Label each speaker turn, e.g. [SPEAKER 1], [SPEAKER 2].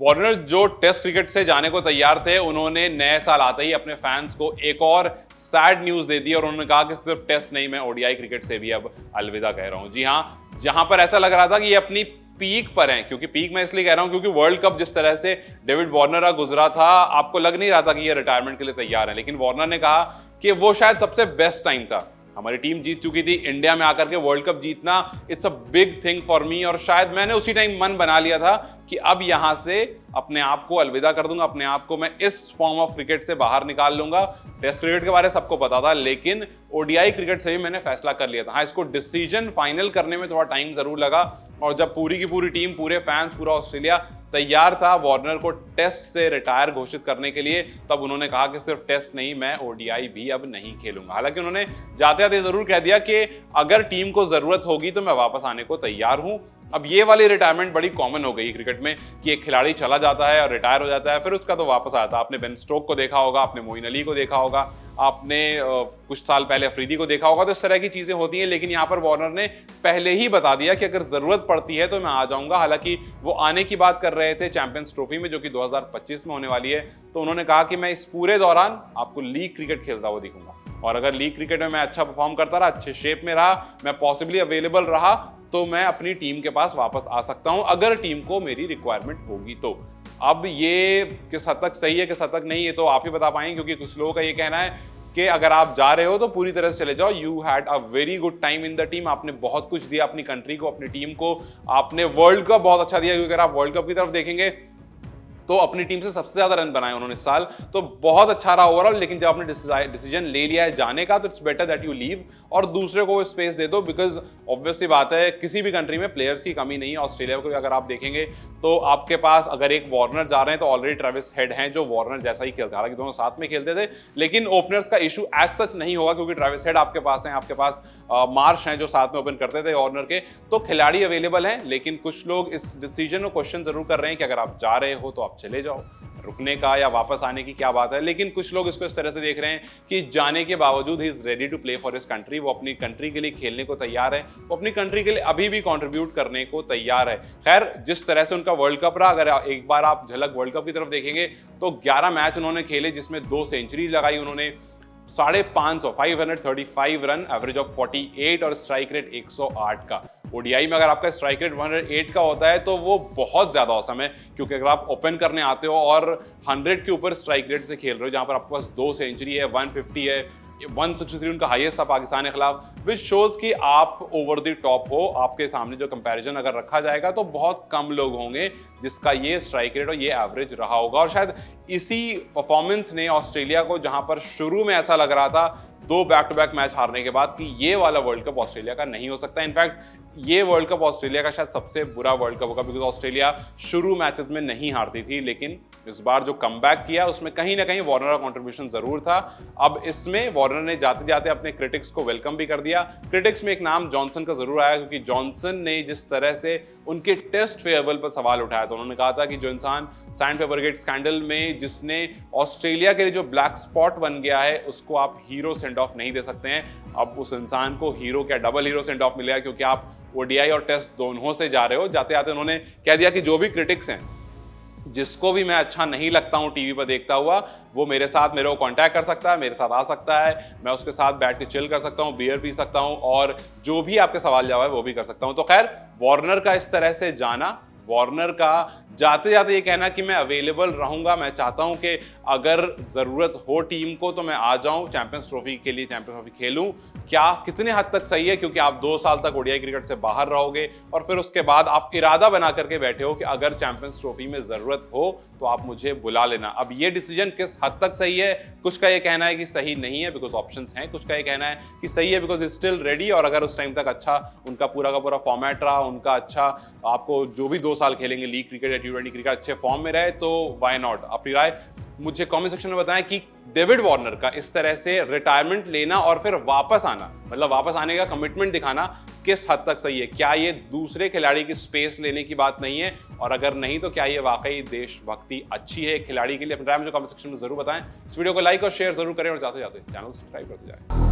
[SPEAKER 1] Warner जो test cricket से जाने को तैयार थे, उन्होंने नए साल आते ही अपने फैंस को एक और सैड न्यूज दे दी और उन्होंने कहा कि सिर्फ टेस्ट नहीं, मैं ओडीआई क्रिकेट से भी अब अलविदा कह रहा हूं। जी हां, जहां पर ऐसा लग रहा था कि ये अपनी पीक पर हैं, क्योंकि पीक मैं इसलिए कह रहा हूं क्योंकि वर्ल्ड कप जिस तरह से डेविड वार्नर गुजरा था, आपको लग नहीं रहा था कि ये रिटायरमेंट के लिए तैयार है, लेकिन वार्नर ने कहा कि वो शायद सबसे बेस्ट टाइम था। हमारी टीम जीत चुकी थी, इंडिया में आकर के वर्ल्ड कप जीतना it's a big thing for me, और शायद मैंने उसी टाइम मन बना लिया था कि अब यहां से अपने आप को अलविदा कर दूंगा, अपने आप को मैं इस फॉर्म ऑफ क्रिकेट से बाहर निकाल लूंगा। टेस्ट क्रिकेट के बारे में सबको पता था, लेकिन ओडीआई क्रिकेट से भी मैंने फैसला कर लिया था। हाँ, इसको डिसीजन फाइनल करने में थोड़ा टाइम जरूर लगा, और जब पूरी की पूरी टीम, पूरे फैंस, पूरा ऑस्ट्रेलिया तैयार था वार्नर को टेस्ट से रिटायर घोषित करने के लिए, तब उन्होंने कहा कि सिर्फ टेस्ट नहीं, मैं ओडीआई भी अब नहीं खेलूंगा। हालांकि उन्होंने जाते जाते जरूर कह दिया कि अगर टीम को जरूरत होगी तो मैं वापस आने को तैयार हूं। अब ये वाली रिटायरमेंट बड़ी कॉमन हो गई क्रिकेट में कि एक खिलाड़ी चला जाता है और रिटायर हो जाता है, फिर उसका तो वापस आता है। आपने बेन स्टोक को देखा होगा, आपने मोइन अली को देखा होगा, आपने कुछ साल पहले अफरीदी को देखा होगा, तो इस तरह की चीजें होती हैं। लेकिन यहाँ पर वार्नर ने पहले ही बता दिया कि अगर जरूरत पड़ती है तो मैं आ जाऊंगा। हालांकि वो आने की बात कर रहे थे चैंपियंस ट्रॉफी में, जो कि 2025 में होने वाली है, तो उन्होंने कहा कि मैं इस पूरे दौरान आपको लीग क्रिकेट खेलता हुआ दिखूंगा, और अगर लीग क्रिकेट में मैं अच्छा परफॉर्म करता रहा, अच्छे शेप में रहा, मैं पॉसिबली अवेलेबल रहा, तो मैं अपनी टीम के पास वापस आ सकता हूं, अगर टीम को मेरी रिक्वायरमेंट होगी तो। अब ये किस हद तक सही है, किस हद तक नहीं, ये तो आप ही बता पाएंगे, क्योंकि कुछ लोगों का ये कहना है कि अगर आप जा रहे हो तो पूरी तरह से चले जाओ। You had a very good time in the team, आपने बहुत कुछ दिया अपनी कंट्री को, अपनी टीम को, आपने वर्ल्ड कप बहुत अच्छा दिया, क्योंकि अगर आप वर्ल्ड कप की तरफ देखेंगे तो अपनी टीम से सबसे ज्यादा रन बनाए उन्होंने इस साल, तो बहुत अच्छा रहा ओवरऑल। लेकिन जब आपने डिसीजन ले लिया है जाने का, तो it's better that you leave और दूसरे को स्पेस दे दो, बिकॉज ऑब्वियसली बात है किसी भी कंट्री में प्लेयर्स की कमी नहीं है। ऑस्ट्रेलिया को अगर आप देखेंगे तो आपके पास अगर एक वार्नर जा रहे हैं तो ऑलरेडी ट्रेविस हेड हैं जो वार्नर जैसा ही खेलते हैं, हालांकि दोनों साथ में खेलते थे, लेकिन ओपनर्स का इशू एज सच नहीं होगा, क्योंकि ट्रेविस हेड आपके पास हैं, आपके पास मार्श हैं जो साथ में ओपन करते थे वार्नर के, तो खिलाड़ी अवेलेबल हैं। लेकिन कुछ लोग इस डिसीजन को क्वेश्चन जरूर कर रहे हैं कि अगर आप जा रहे हो तो आप चले जाओ, रुकने का या वापस आने की क्या बात है। लेकिन कुछ लोग इसको इस तरह से देख रहे हैं कि जाने के बावजूद ही is ready to play for his country, वो अपनी कंट्री के लिए खेलने को तैयार है, वो अपनी कंट्री के लिए अभी भी कंट्रीब्यूट करने को तैयार है। खैर, जिस तरह से उनका वर्ल्ड कप रहा, अगर एक बार आप झलक वर्ल्ड कप की तरफ देखेंगे तो 11 मैच उन्होंने खेले, जिसमें 2 सेंचुरी लगाई उन्होंने, 535 रन, एवरेज ऑफ 48 और स्ट्राइक रेट 108 का। ओडीआई में अगर आपका स्ट्राइक रेट 108 का होता है तो वो बहुत ज्यादा औसम है, क्योंकि अगर आप ओपन करने आते हो और 100 के ऊपर स्ट्राइक रेट से खेल रहे हो, जहां पर आपके पास 2 सेंचुरी है, 150 है, 163 उनका हाईएस्ट था पाकिस्तान के खिलाफ, विच शोज कि आप ओवर द टॉप हो। आपके सामने जो कंपैरिजन अगर रखा जाएगा तो बहुत कम लोग होंगे जिसका ये स्ट्राइक रेट और ये एवरेज रहा होगा, और शायद इसी परफॉर्मेंस ने ऑस्ट्रेलिया को, जहां पर शुरू में ऐसा लग रहा था 2 बैक टू बैक मैच हारने के बाद, कि ये वाला वर्ल्ड कप ऑस्ट्रेलिया का नहीं हो सकता। इनफैक्ट ये वर्ल्ड कप ऑस्ट्रेलिया का शायद सबसे बुरा वर्ल्ड कप होगा, बिकॉज ऑस्ट्रेलिया शुरू मैचेस में नहीं हारती थी, लेकिन इस बार जो कमबैक किया उसमें कहीं ना कहीं वार्नर का कंट्रीब्यूशन जरूर था। अब इसमें वार्नर ने जाते जाते अपने क्रिटिक्स को वेलकम भी कर दिया। क्रिटिक्स में एक नाम जॉनसन का जरूर आया, क्योंकि जॉनसन ने जिस तरह से उनके टेस्ट फेयरवेल पर सवाल उठाया था, उन्होंने कहा था कि जो इंसान सैंड पेपरगेट स्कैंडल में जिसने ऑस्ट्रेलिया के लिए जो ब्लैक स्पॉट बन गया है, उसको आप हीरो सेंड ऑफ नहीं दे सकते हैं। अब उस इंसान को हीरो क्या, डबल हीरो सेंड ऑफ मिलेगा, क्योंकि आप ओडीआई और टेस्ट दोनों से जा रहे हो। जाते जाते उन्होंने कह दिया कि जो भी क्रिटिक्स हैं, जिसको भी मैं अच्छा नहीं लगता हूं टीवी पर देखता हुआ, वो मेरे को कांटेक्ट कर सकता है, मेरे साथ आ सकता है, मैं उसके साथ बैठ के चिल कर सकता हूं, बियर पी सकता हूं, और जो भी आपके सवाल जवाब है वो भी कर सकता हूं। तो खैर, वार्नर का इस तरह से जाना, वार्नर का जाते जाते ये कहना कि मैं अवेलेबल रहूंगा, मैं चाहता हूं कि अगर जरूरत हो टीम को तो मैं आ जाऊं, चैंपियंस ट्रॉफी के लिए चैंपियंस ट्रॉफी खेलूं, क्या कितने हद तक सही है, क्योंकि आप 2 साल तक ओडीआई क्रिकेट से बाहर रहोगे और फिर उसके बाद आप इरादा बना करके बैठे हो कि अगर चैंपियंस ट्रॉफी में जरूरत हो तो आप मुझे बुला लेना। अब ये डिसीजन किस हद तक सही है, कुछ का ये कहना है कि सही नहीं है बिकॉज ऑप्शंस हैं, कुछ का ये कहना है कि सही है बिकॉज इज स्टिल रेडी, और अगर उस टाइम तक अच्छा उनका पूरा का पूरा फॉर्मेट रहा, उनका अच्छा, आपको जो भी 2 साल खेलेंगे लीग क्रिकेट या T20 क्रिकेट अच्छे फॉर्म में रहे, तो वाई नॉट। अपनी राय मुझे कमेंट सेक्शन में बताएं कि डेविड वार्नर का इस तरह से रिटायरमेंट लेना और फिर वापस आना, मतलब वापस आने का कमिटमेंट दिखाना, किस हद तक सही है। क्या ये दूसरे खिलाड़ी की स्पेस लेने की बात नहीं है, और अगर नहीं तो क्या ये वाकई देशभक्ति अच्छी है खिलाड़ी के लिए? अपने राय मुझे कमेंट सेक्शन में जरूर बताएं। इस वीडियो को लाइक और शेयर जरूर करें, और जाते जाते चैनल को सब्सक्राइब करते जाएं।